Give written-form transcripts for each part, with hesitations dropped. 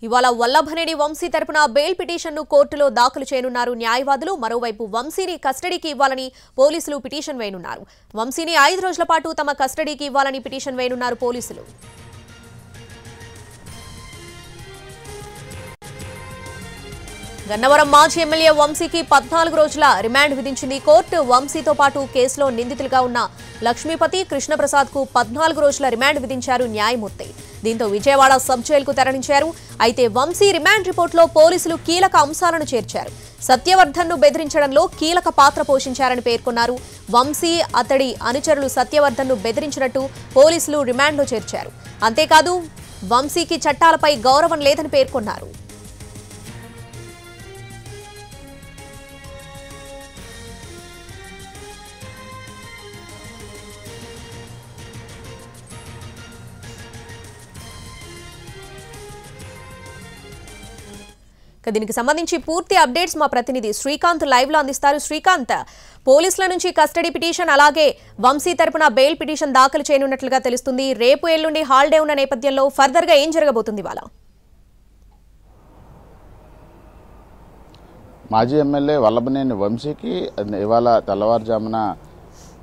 ఇవాళ వల్లభనేని వంశీ తరపున బెయిల్ పిటిషన్ను కోర్టులో దాఖలు చేయనున్నారు న్యాయవాదులు. మరోవైపు వంశీని కస్టడీకి ఇవ్వాలని పోలీసులు పిటిషన్ వేయనున్నారు. వంశీని 5 రోజుల పాటు తమ కస్టడీకి ఇవ్వాలని పిటిషన్ వేయనున్నారు పోలీసులు. గన్నవరం మాజీ ఎమ్మెల్యే వంశీకి 14 రోజుల రిమాండ్ విధించింది కోర్టు. వంశీతో పాటు కేసులో నిందితులుగా ఉన్న లక్ష్మీపతి, కృష్ణప్రసాద్ కు 14 రోజుల రిమాండ్ విధించారు న్యాయమూర్తి. దీంతో విజయవాడ సబ్ జైలుకు తరలించారు. అయితే వంశీ రిమాండ్ రిపోర్టులో పోలీసులు కీలక అంశాలను చేర్చారు. సత్యవర్ధన్ ను బెదిరించడంలో కీలక పాత్ర పోషించారని పేర్కొన్నారు. వంశీ, అతడి అనుచరులు సత్యవర్ధన్ ను బెదిరించినట్టు పోలీసులు రిమాండ్లో చేర్చారు. అంతేకాదు వంశీకి చట్టాలపై గౌరవం లేదని పేర్కొన్నారు. దీనికి సంబంధించి పూర్తి అప్డేట్స్ మా ప్రతినిధి శ్రీకాంత్ లైవ్ లో అందిస్తారు. శ్రీకాంత్, పోలీసుల నుంచి కస్టడీ పిటిషన్ అలాగే వంశీ తరపున బెయిల్ పిటిషన్ దాఖలు చేయనున్నట్లుగా తెలుస్తుంది. రేపు ఎల్లుండి హాలిడే ఉన్న నేపథ్యంలో ఫర్దర్ గా ఏం జరగబోతుంది? ఇవాళ మాజీ ఎమ్మెల్యే వల్లభనేని వంశీకి ఇవాళ తెల్లవారుజామున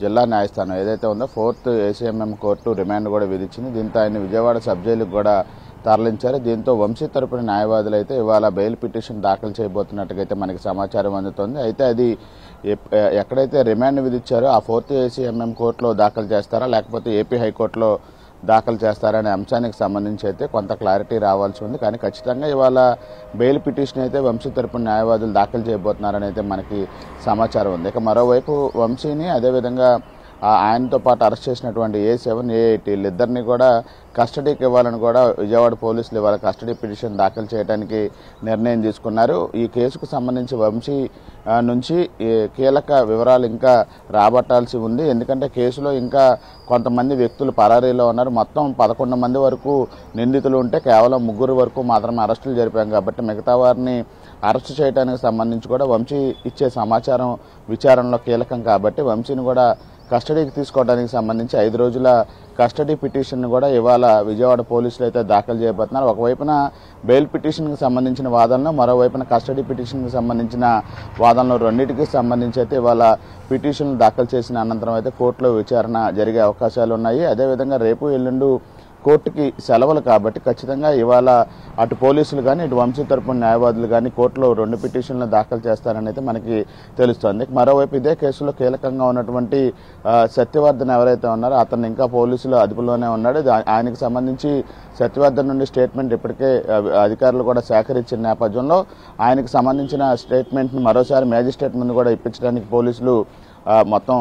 జిల్లా న్యాయస్థానం ఏదైతే ఉందో 4th ACMM కోర్టు రిమాండ్ కూడా విధించింది. దీంతో ఆయన విజయవాడ సబ్ జైలుకు కూడా తరలించారు. దీంతో వంశీ తరపున న్యాయవాదులు అయితే ఇవాళ బెయిల్ పిటిషన్ దాఖలు చేయబోతున్నట్టుగా మనకి సమాచారం అందుతోంది. అయితే అది ఎక్కడైతే రిమాండ్ విధించారో ఆ 4th ACMM కోర్టులో దాఖలు చేస్తారా లేకపోతే ఏపీ హైకోర్టులో దాఖలు చేస్తారనే అంశానికి సంబంధించి అయితే కొంత క్లారిటీ రావాల్సి ఉంది. కానీ ఖచ్చితంగా ఇవాళ బెయిల్ పిటిషన్ అయితే వంశీ తరపున న్యాయవాదులు దాఖలు చేయబోతున్నారని అయితే మనకి సమాచారం ఉంది. ఇక మరోవైపు వంశీని అదేవిధంగా ఆయనతో పాటు అరెస్ట్ చేసినటువంటి A7, A8 వీళ్ళిద్దరిని కూడా కస్టడీకి ఇవ్వాలని కూడా విజయవాడ పోలీసులు ఇవాళ కస్టడీ పిటిషన్ దాఖలు చేయడానికి నిర్ణయం తీసుకున్నారు. ఈ కేసుకు సంబంధించి వంశీ నుంచి కీలక వివరాలు ఇంకా రాబట్టాల్సి ఉంది. ఎందుకంటే కేసులో ఇంకా కొంతమంది వ్యక్తులు పరారీలో ఉన్నారు. మొత్తం 11 మంది వరకు నిందితులు ఉంటే కేవలం 3 వరకు మాత్రమే అరెస్టులు జరిపాం కాబట్టి మిగతా వారిని అరెస్టు చేయడానికి సంబంధించి కూడా వంశీ ఇచ్చే సమాచారం విచారణలో కీలకం కాబట్టి వంశీని కూడా కస్టడీకి తీసుకోవడానికి సంబంధించి 5 రోజుల కస్టడీ పిటిషన్ కూడా ఇవాళ విజయవాడ పోలీసులు అయితే దాఖలు చేయబోతున్నారు. ఒకవైపున బెయిల్ పిటిషన్కి సంబంధించిన వాదనలు, మరోవైపున కస్టడీ పిటిషన్కి సంబంధించిన వాదనలు రెండింటికి సంబంధించి అయితే ఇవాళ పిటిషన్లు దాఖలు చేసిన అనంతరం అయితే కోర్టులో విచారణ జరిగే అవకాశాలు ఉన్నాయి. అదేవిధంగా రేపు ఎల్లుండి కోర్టుకి సెలవులు కాబట్టి ఖచ్చితంగా ఇవాళ అటు పోలీసులు కానీ ఇటు వంశీ తరపున న్యాయవాదులు కానీ కోర్టులో 2 పిటిషన్లు దాఖలు చేస్తారని అయితే మనకి తెలుస్తోంది. మరోవైపు ఇదే కేసులో కీలకంగా ఉన్నటువంటి సత్యవర్ధన్ ఎవరైతే ఉన్నారో అతను ఇంకా పోలీసులు అదుపులోనే ఉన్నాడు. ఆయనకు సంబంధించి సత్యవర్ధన్ నుండి స్టేట్మెంట్ ఇప్పటికే అధికారులు కూడా సేకరించిన నేపథ్యంలో ఆయనకు సంబంధించిన స్టేట్మెంట్ని మరోసారి మేజిస్ట్రేట్ ముందు కూడా ఇప్పించడానికి పోలీసులు మొత్తం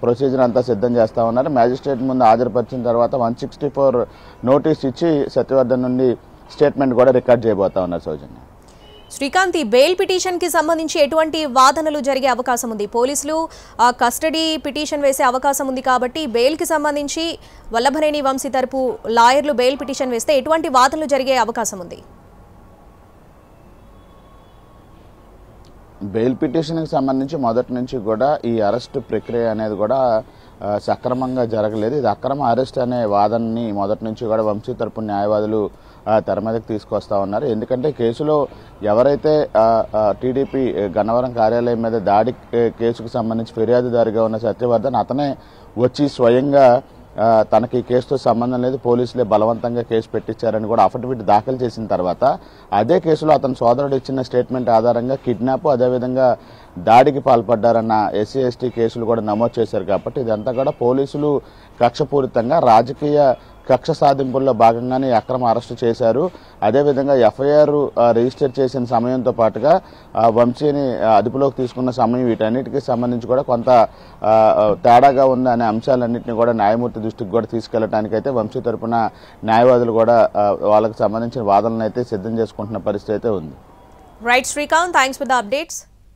ప్రొసీజర్ అంతా సిద్ధం చేస్తూ ఉన్నారు. మ్యాజిస్ట్రేట్ ముందు హాజరుపరిచిన తర్వాత 164 నోటీస్ ఇచ్చి సత్యవర్ధన్ నుండి స్టేట్మెంట్ కూడా రికార్డ్ చేయబోతా ఉన్నారు. సౌజన్య, శ్రీకాంత్, ఈ బెయిల్ పిటిషన్ కి సంబంధించి ఎటువంటి వాదనలు జరిగే అవకాశం ఉంది? పోలీసులు కస్టడీ పిటిషన్ వేసే అవకాశం ఉంది కాబట్టి బెయిల్ కి సంబంధించి వల్లభనేని వంశీ తరపు లాయర్లు బెయిల్ పిటిషన్ వేస్తే ఎటువంటి వాదనలు జరిగే అవకాశం ఉంది? బెయిల్ పిటిషన్కి సంబంధించి మొదటి నుంచి కూడా ఈ అరెస్ట్ ప్రక్రియ అనేది కూడా సక్రమంగా జరగలేదు. ఇది అక్రమ అరెస్ట్ అనే వాదనని మొదటి నుంచి కూడా వంశీ తరపున న్యాయవాదులు తెర మీదకి తీసుకొస్తా ఉన్నారు. ఎందుకంటే కేసులో ఎవరైతే టీడీపీ గన్నవరం కార్యాలయం మీద దాడి కేసుకు సంబంధించి ఫిర్యాదుదారుగా ఉన్న సత్యవర్ధన్ అతనే వచ్చి స్వయంగా తనకి కేసుతో సంబంధం లేదు, పోలీసులే బలవంతంగా కేసు పెట్టించారని కూడా అఫిడవిట్ దాఖలు చేసిన తర్వాత అదే కేసులో అతని సోదరుడు ఇచ్చిన స్టేట్మెంట్ ఆధారంగా కిడ్నాప్ అదేవిధంగా దాడికి పాల్పడ్డారన్న SC, ST కేసులు కూడా నమోదు చేశారు. కాబట్టి ఇదంతా కూడా పోలీసులు కక్షపూరితంగా రాజకీయ కక్ష సాధింపుల్లో భాగంగానే అక్రమ అరెస్టు చేశారు. అదేవిధంగా FIR రిజిస్టర్ చేసిన సమయంతో పాటుగా వంశీని అదుపులోకి తీసుకున్న సమయం వీటన్నిటికీ సంబంధించి కూడా కొంత తేడాగా ఉంది అనే అంశాలన్నింటినీ కూడా న్యాయమూర్తి దృష్టికి కూడా తీసుకెళ్లడానికి అయితే వంశీ తరపున న్యాయవాదులు కూడా వాళ్ళకి సంబంధించిన వాదనలు అయితే సిద్ధం చేసుకుంటున్న పరిస్థితి అయితే ఉంది. Right Srikanth, thanks for the updates.